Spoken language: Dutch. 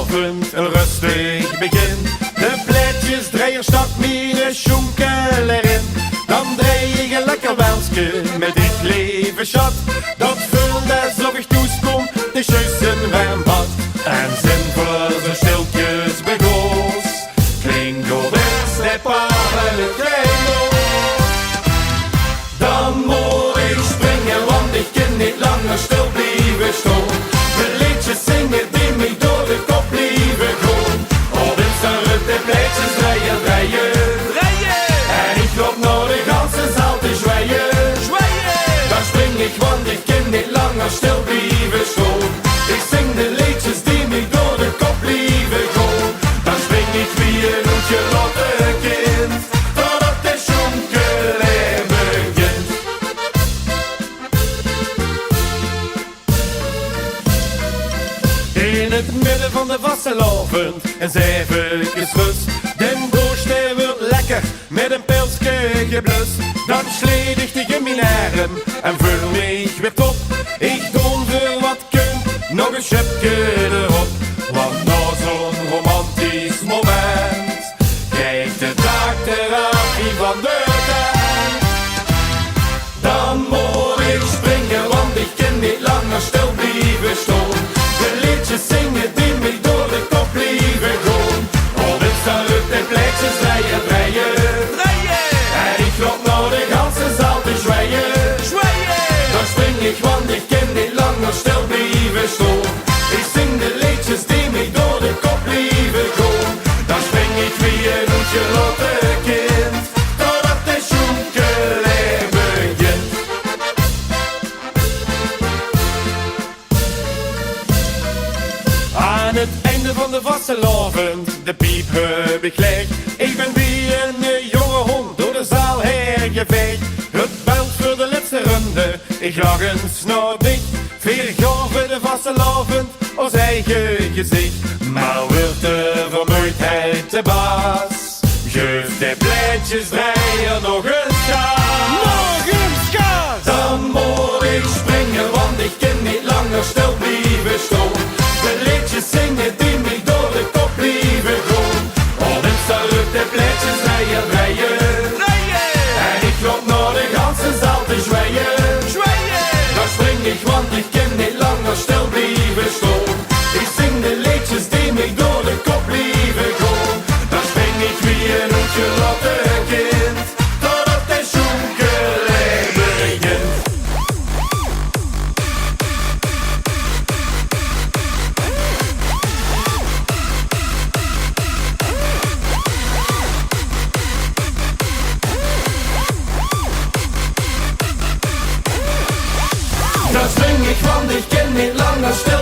avond een rustig begin. De pleitjes draaien staat mijn Sjoenkele erin. Dan draai ik een lekker wensje met dit leven schat. Dat vult alsof ik toeskom, de juist een warm bad. En zinvol zo stiltjes begoos, klinkt op het paren het kleinoos. Dan moet ik springen, want ik kan niet langer stil blijven staan. De liedjes zingen die mij door de kop blijven gaan. Op Instagram de pleitjes draaien, draaien. En ik loop naar de ganse zaal te zwijgen. Dan spring ik, want ik kan niet langer stil blijven staan. Ik zing de liedjes die mij door de kop blijven gaan. Dan spring ik wie een hoedje lotte kind, totdat de Sjoenkele begint. In het midden van de wasselavond en zevenjes rust. Den boosje wordt lekker met een pilsje geblust. Dan sleed ik tegen mijn arm en vul me weer top. Ik doe voor wat kun, nog een schepje erop. Want na zo'n romantisch moment krijgt de dag therapie van de tuin. Dan moet ik springen, want ik kan niet langer stil blijven staan. De liedjes zingen die mij door de kop blijven gaan. Op het salut de pleitjes draaien, draaien. En ik loop naar de ganse zaal te zwijgen. Dan spring ik, want ik kan niet langer stil blijven staan. Ik zing de liedjes die mij door de kop blijven gaan. Dan spring ik wie een hoedje lotte kind, totdat de Sjoenkele begint. Aan het einde van de vasselavond, de piep heb ik leeg. Ik ben wie een jonge hond door de zaal heen geveegd. Het belt voor de laatste ronde, ik lach eens naar dicht. 4 jaar voor de vasselavond, ons eigen gezicht. Maar wordt de vermoeidheid te baas, geef de pleitjes draaien nog eens gas. Nog eens gas! Dan moet ik springen, want ik kan niet langer stil blijven staan. De liedjes zingen die mij door de kop blijven gaan. Op Instagram de pleitjes draaien, draaien. En ik loop naar de ganse zaal te zwijgen. Dan spring ik, want ik kan niet langer stil blijven staan. Ik zing de liedjes die mij door de kop blijven gaan. Dan spring ik wie een hoedje lotte kind, totdat de Sjoenkele begint. Dan spring ik, want ik kan niet langer stil